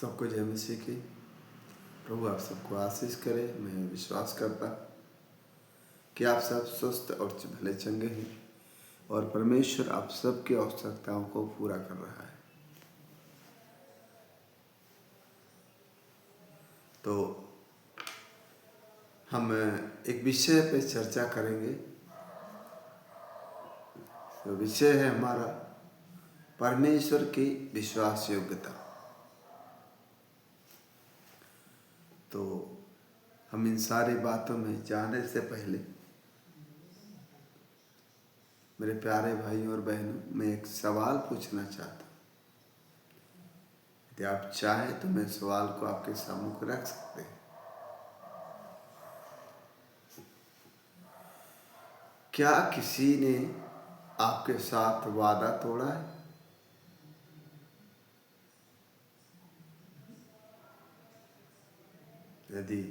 सबको जय मसीह की। प्रभु आप सबको आशीष करे। मैं विश्वास करता कि आप सब स्वस्थ और भले चंगे हैं और परमेश्वर आप सबकी आवश्यकताओं को पूरा कर रहा है। तो हम एक विषय पे चर्चा करेंगे। तो विषय है हमारा परमेश्वर की विश्वास योग्यता। तो हम इन सारी बातों में जाने से पहले मेरे प्यारे भाइयों और बहनों, मैं एक सवाल पूछना चाहता हूँ। यदि आप चाहें तो मैं सवाल को आपके सामने रख सकते हैं। क्या किसी ने आपके साथ वादा तोड़ा है? यदि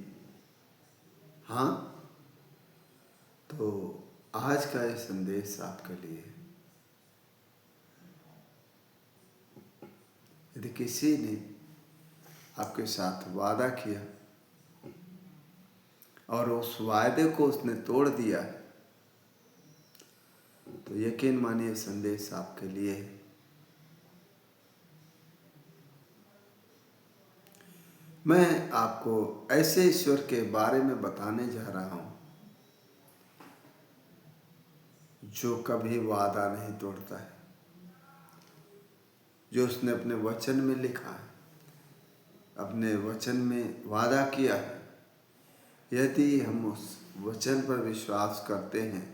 हाँ, तो आज का ये संदेश आपके लिए है। यदि किसी ने आपके साथ वादा किया और उस वायदे को उसने तोड़ दिया है, तो यकीन मानिए संदेश आपके लिए है। मैं आपको ऐसे ईश्वर के बारे में बताने जा रहा हूं जो कभी वादा नहीं तोड़ता है, जो उसने अपने वचन में लिखा है, अपने वचन में वादा किया है। यदि हम उस वचन पर विश्वास करते हैं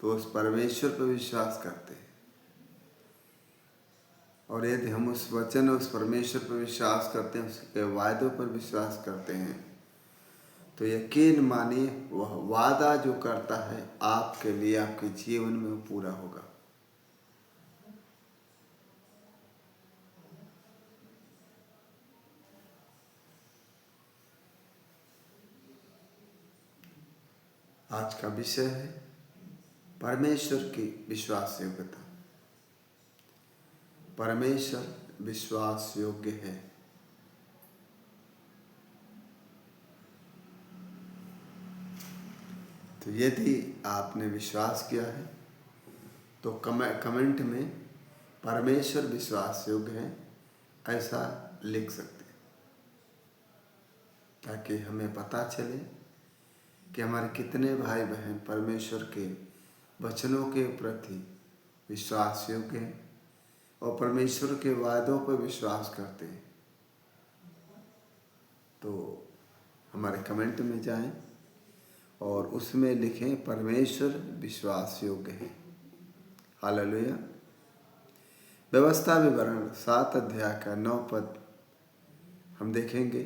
तो उस परमेश्वर पर विश्वास करते हैं, और यदि हम उस वचन उस परमेश्वर पर विश्वास करते हैं, उसके वायदों पर विश्वास करते हैं, तो यकीन मानिए वह वादा जो करता है आपके लिए, आपके जीवन में पूरा होगा। आज का विषय है परमेश्वर की विश्वास योग्यता। परमेश्वर विश्वास योग्य है। तो यदि आपने विश्वास किया है तो कमेंट में परमेश्वर विश्वास योग्य है ऐसा लिख सकते हैं, ताकि हमें पता चले कि हमारे कितने भाई बहन परमेश्वर के वचनों के प्रति विश्वास योग्य हैं और परमेश्वर के वादों पर विश्वास करते हैं। तो हमारे कमेंट में जाएं और उसमें लिखें परमेश्वर विश्वास योग्य है। हालेलुया। व्यवस्था विवरण 7 अध्याय का 9 पद हम देखेंगे।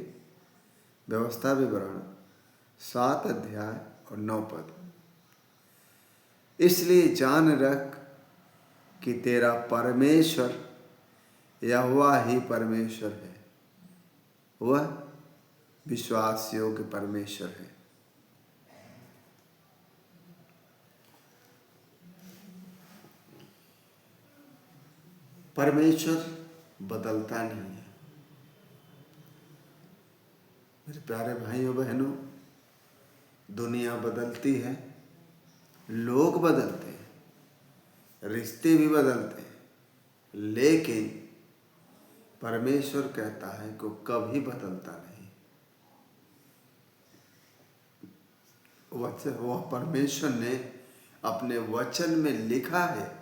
व्यवस्था विवरण 7 अध्याय और 9 पद। इसलिए जान रख कि तेरा परमेश्वर यहोवा ही परमेश्वर है, वह विश्वास योग्य परमेश्वर है। परमेश्वर बदलता नहीं है। मेरे प्यारे भाइयों बहनों, दुनिया बदलती है, लोग बदलते हैं, रिश्ते भी बदलते हैं, लेकिन परमेश्वर कहता है कि कभी बदलता नहीं। वह परमेश्वर ने अपने वचन में लिखा है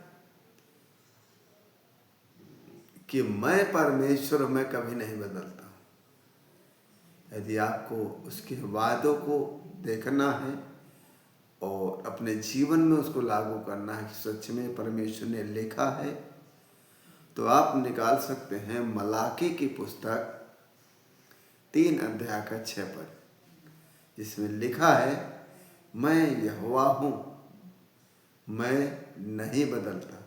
कि मैं परमेश्वर, मैं कभी नहीं बदलता। यदि आपको उसके वादों को देखना है और अपने जीवन में उसको लागू करना है कि सच में परमेश्वर ने लिखा है, तो आप निकाल सकते हैं मलाकी की पुस्तक 3 अध्याय का 6 पद, जिसमें लिखा है मैं यहोवा हूँ, मैं नहीं बदलता।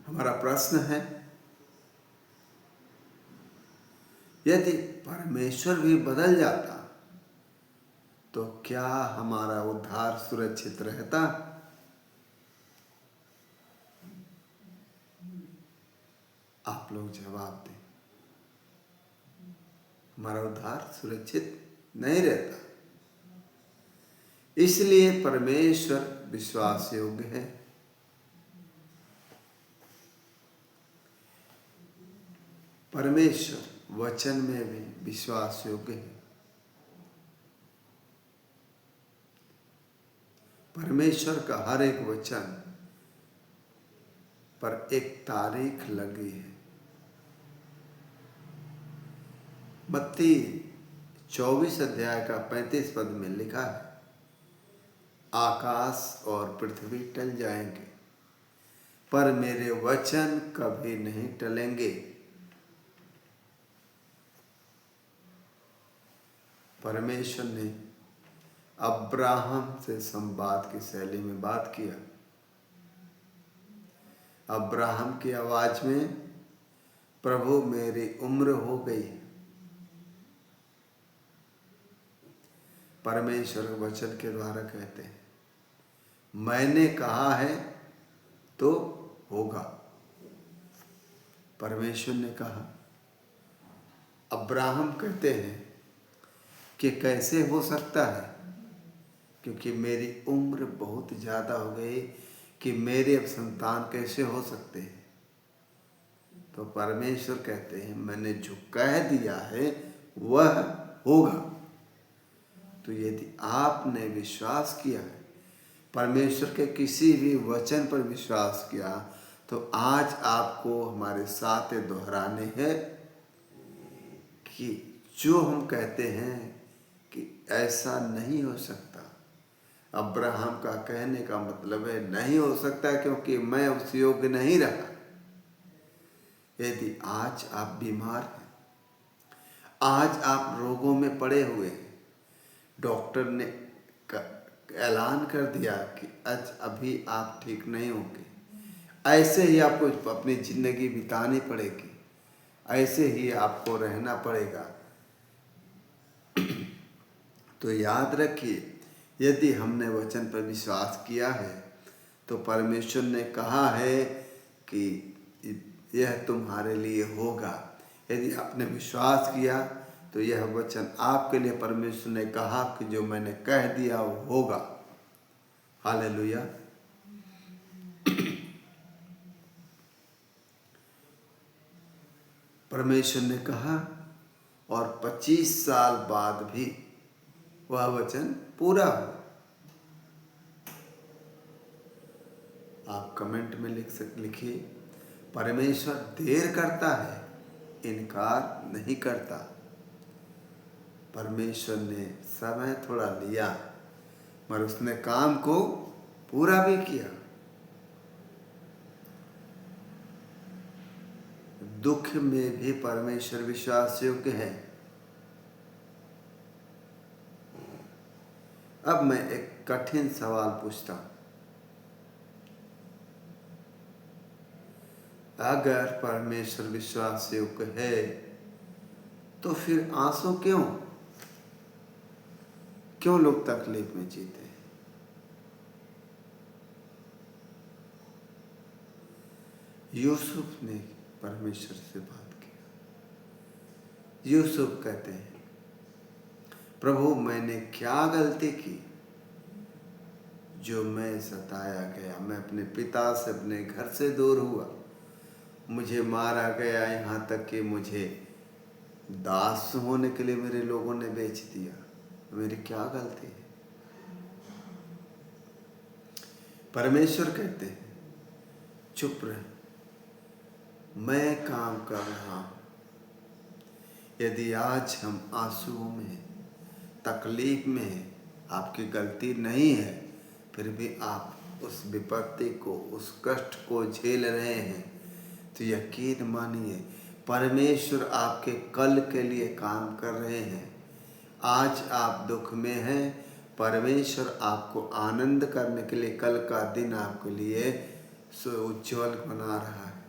हमारा प्रश्न है, यदि परमेश्वर भी बदल जाता तो क्या हमारा उद्धार सुरक्षित रहता? आप लोग जवाब दें। हमारा उद्धार सुरक्षित नहीं रहता, इसलिए परमेश्वर विश्वास योग्य है। परमेश्वर वचन में भी विश्वास योग्य है। परमेश्वर का हर एक वचन पर एक तारीख लगी है। मत्ती 24 अध्याय का 35 पद में लिखा है, आकाश और पृथ्वी टल जाएंगे पर मेरे वचन कभी नहीं टलेंगे। परमेश्वर ने अब्राहम से संवाद की शैली में बात किया। अब्राहम की आवाज में, प्रभु मेरी उम्र हो गई। परमेश्वर वचन के द्वारा कहते हैं, मैंने कहा है तो होगा। परमेश्वर ने कहा। अब्राहम कहते हैं कि कैसे हो सकता है, क्योंकि मेरी उम्र बहुत ज़्यादा हो गई कि मेरे अब संतान कैसे हो सकते हैं। तो परमेश्वर कहते हैं, मैंने जो कह दिया है वह होगा। तो यदि आपने विश्वास किया है, परमेश्वर के किसी भी वचन पर विश्वास किया, तो आज आपको हमारे साथ दोहराने हैं कि जो हम कहते हैं कि ऐसा नहीं हो सकता। अब्राहम का कहने का मतलब है नहीं हो सकता, क्योंकि मैं उस योग्य नहीं रहा। यदि आज आप बीमार हैं, आज आप रोगों में पड़े हुए हैं, डॉक्टर ने ऐलान कर दिया कि आज अभी आप ठीक नहीं होंगे, ऐसे ही आपको अपनी जिंदगी बितानी पड़ेगी, ऐसे ही आपको रहना पड़ेगा। तो याद रखिए, यदि हमने वचन पर विश्वास किया है तो परमेश्वर ने कहा है कि यह तुम्हारे लिए होगा। यदि आपने विश्वास किया तो यह वचन आपके लिए परमेश्वर ने कहा कि जो मैंने कह दिया वो होगा। हालेलुया। परमेश्वर ने कहा और 25 साल बाद भी वह वचन पूरा हो। आप कमेंट में लिखिए, परमेश्वर देर करता है, इनकार नहीं करता। परमेश्वर ने समय थोड़ा लिया, मगर उसने काम को पूरा भी किया। दुख में भी परमेश्वर विश्वास योग्य है। अब मैं एक कठिन सवाल पूछता हूं, अगर परमेश्वर विश्वास योग्य है तो फिर आंसू क्यों लोग तकलीफ में जीते हैं? यूसुफ ने परमेश्वर से बात की। यूसुफ कहते हैं, प्रभु मैंने क्या गलती की जो मैं सताया गया, मैं अपने पिता से, अपने घर से दूर हुआ, मुझे मारा गया, यहाँ तक कि मुझे दास होने के लिए मेरे लोगों ने बेच दिया। मेरी क्या गलती है? परमेश्वर कहते हैं, चुप रह, मैं काम कर रहा हूं। यदि आज हम आंसुओं में, तकलीफ में, आपकी गलती नहीं है, फिर भी आप उस विपत्ति को, उस कष्ट को झेल रहे हैं, तो यकीन मानिए परमेश्वर आपके कल के लिए काम कर रहे हैं। आज आप दुख में हैं, परमेश्वर आपको आनंद करने के लिए कल का दिन आपके लिए उज्जवल बना रहा है।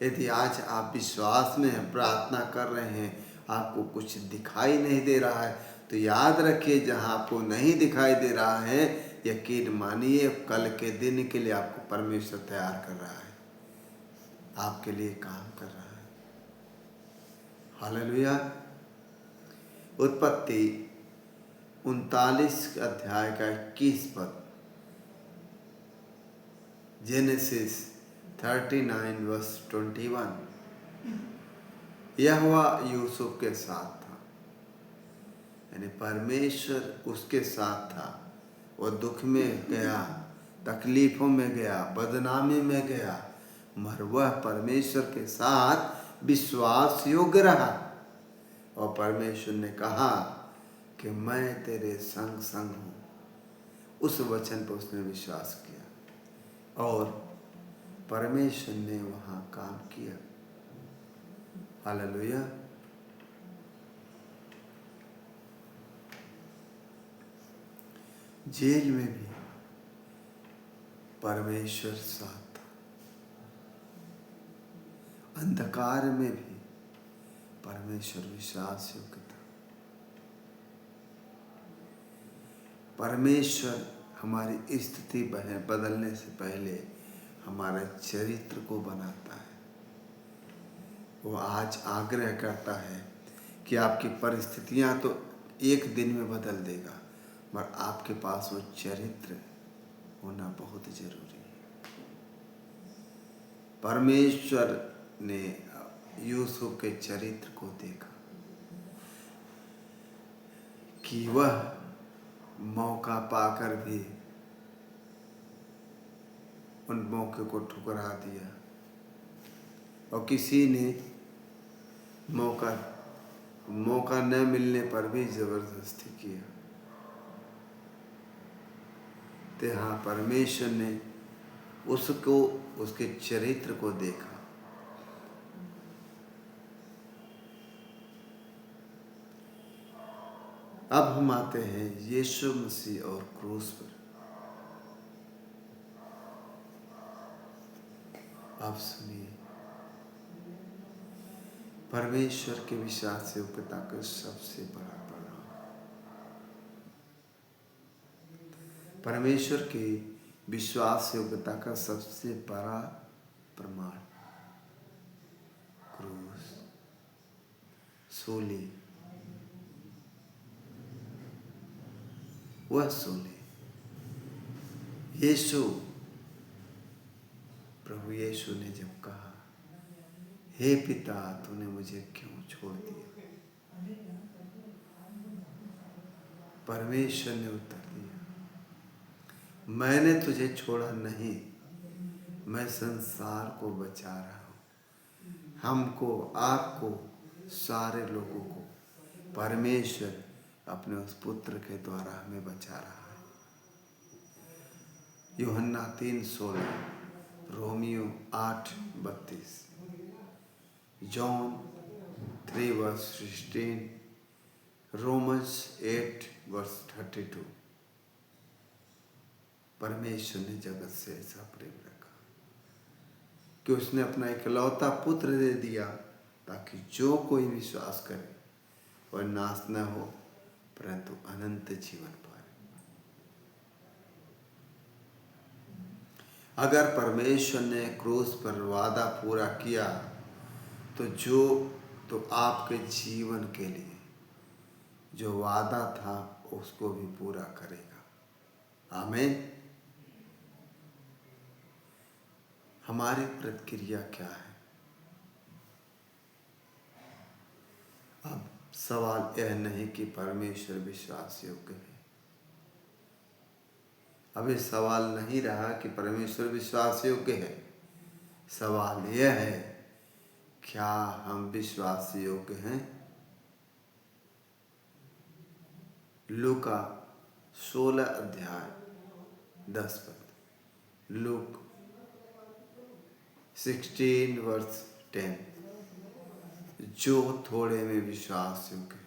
यदि आज आप विश्वास में हैं, प्रार्थना कर रहे हैं, आपको कुछ दिखाई नहीं दे रहा है, तो याद रखिए जहाँ आपको नहीं दिखाई दे रहा है, यकीन मानिए कल के दिन के लिए आपको परमेश्वर तैयार कर रहा है। आपके लिए काम कर रहा है। हालेलुया। उत्पत्ति 39 अध्याय का 21 पद, जेनेसिस 39 वर्स 21। यहोवा यूसुफ के साथ था, यानी परमेश्वर उसके साथ था। वो दुख में गया, तकलीफों में गया, बदनामी में गया, मगर वह परमेश्वर के साथ विश्वास योग्य रहा। और परमेश्वर ने कहा कि मैं तेरे संग संग हूँ। उस वचन पर उसने विश्वास किया और परमेश्वर ने वहाँ काम किया। हालेलुया। जेल में भी परमेश्वर साथ था, अंधकार में भी परमेश्वर विश्वास योग्य था। परमेश्वर हमारी स्थिति बदलने से पहले हमारे चरित्र को बनाता है। वो आज आग्रह करता है कि आपकी परिस्थितियां तो एक दिन में बदल देगा, मगर आपके पास वो चरित्र होना बहुत जरूरी है। परमेश्वर ने यूसुफ के चरित्र को देखा कि वह मौका पाकर भी उन मौके को ठुकरा दिया और किसी ने मौका न मिलने पर भी जबरदस्ती किया। तो हाँ, परमेश्वर ने उसको, उसके चरित्र को देखा। अब हम आते हैं यीशु मसीह और क्रूस पर। आप सुनिए, परमेश्वर के विश्वास योग्यता का सबसे बड़ा प्रमाण, परमेश्वर की विश्वास योग्यता का सबसे बड़ा प्रमाण क्रूस, सूली। वह सूली यीशु, प्रभु यीशु ने जब कहा, हे पिता तूने मुझे क्यों छोड़ दिया, परमेश्वर ने उत्तर दिया, मैंने तुझे छोड़ा नहीं, मैं संसार को बचा रहा हूँ। हमको, आपको, सारे लोगों को परमेश्वर अपने उस पुत्र के द्वारा हमें बचा रहा है। यूहन्ना 3:16, रोमियो 8:32, जॉन 3:16, रोमन्स 8:32। परमेश्वर ने जगत से ऐसा प्रेम रखा कि उसने अपना इकलौता पुत्र दे दिया, ताकि जो कोई विश्वास करे वह नाश न हो परंतु अनंत जीवन पाए। अगर परमेश्वर ने क्रूस पर वादा पूरा किया तो आपके जीवन के लिए जो वादा था उसको भी पूरा करेगा। आमीन। हमारी प्रतिक्रिया क्या है? अब सवाल यह नहीं कि परमेश्वर विश्वास योग्य है। अब ये सवाल नहीं रहा कि परमेश्वर विश्वास योग्य है। सवाल यह है, क्या हम विश्वास योग्य हैं? लूका 16:10। लूक 16:10। जो थोड़े में विश्वास योग्य है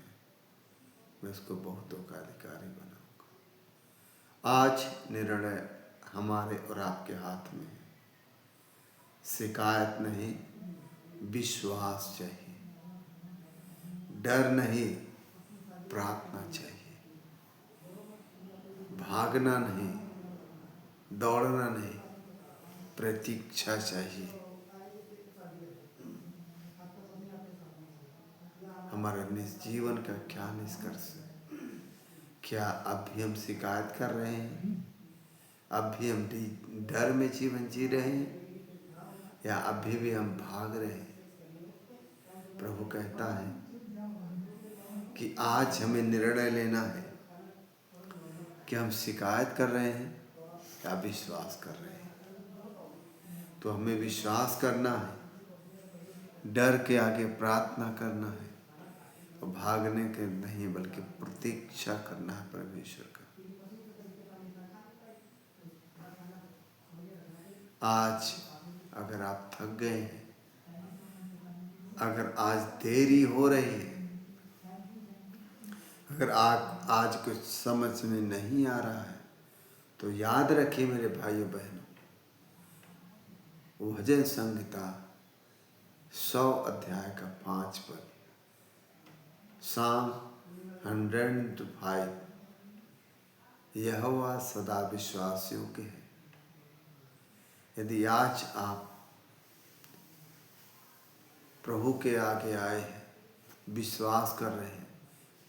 मैं उसको बहुतों का अधिकारी बनाऊंगा। आज निर्णय हमारे और आपके हाथ में है। शिकायत नहीं, विश्वास चाहिए। डर नहीं, प्रार्थना चाहिए। भागना नहीं, दौड़ना नहीं, प्रतीक्षा चाहिए। हमारा जीवन का क्या निष्कर्ष है? क्या अब भी हम शिकायत कर रहे हैं? अब भी हम डर में जीवन जी रहे हैं, या अभी भी हम भाग रहे हैं? प्रभु कहता है कि आज हमें निर्णय लेना है कि हम शिकायत कर रहे हैं या विश्वास कर रहे हैं। तो हमें विश्वास करना है, डर के आगे प्रार्थना करना है, और भागने के नहीं बल्कि प्रतीक्षा करना है परमेश्वर का। आज अगर आप थक गए हैं, अगर आज देरी हो रही है, अगर आज कुछ समझ में नहीं आ रहा है, तो याद रखिए मेरे भाइयों बहनों, भजन संहिता 100 अध्याय का 5 पद, Psalm 105, यहोवा सदा विश्वासियों के है। यदि आज आप प्रभु के आगे आए हैं, विश्वास कर रहे हैं,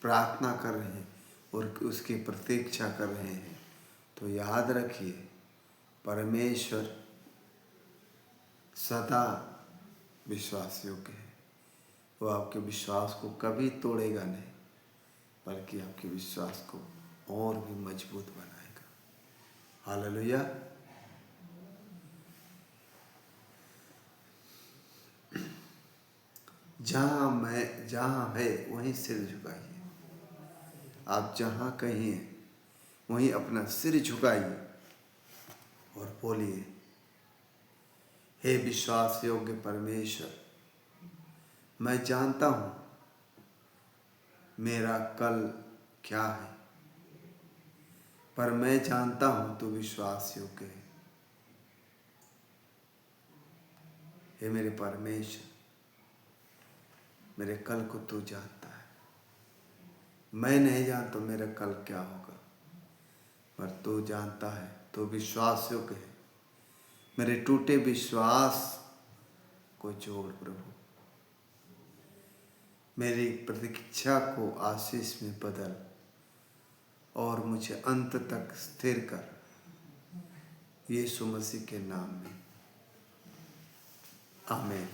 प्रार्थना कर रहे हैं और उसकी प्रतीक्षा कर रहे हैं, तो याद रखिए परमेश्वर सदा विश्वासियों के हैं। वो आपके विश्वास को कभी तोड़ेगा नहीं, बल्कि आपके विश्वास को और भी मजबूत बनाएगा। हालेलुया। जहाँ है वहीं सिर झुकाइए। आप जहाँ कहीं हैं वहीं अपना सिर झुकाइए और बोलिए, हे विश्वास योग्य परमेश्वर, मैं जानता हूँ मेरा कल क्या है, पर मैं जानता हूँ तू विश्वास योग्य है। हे मेरे परमेश्वर, मेरे कल को तू जानता है। मैं नहीं जानता मेरा कल क्या होगा, पर तू जानता है, तू विश्वास योग्य है। मेरे टूटे विश्वास को जोड़ प्रभु, मेरी प्रतीक्षा को आशीष में बदल और मुझे अंत तक स्थिर कर, यीशु मसीह के नाम में, आमीन।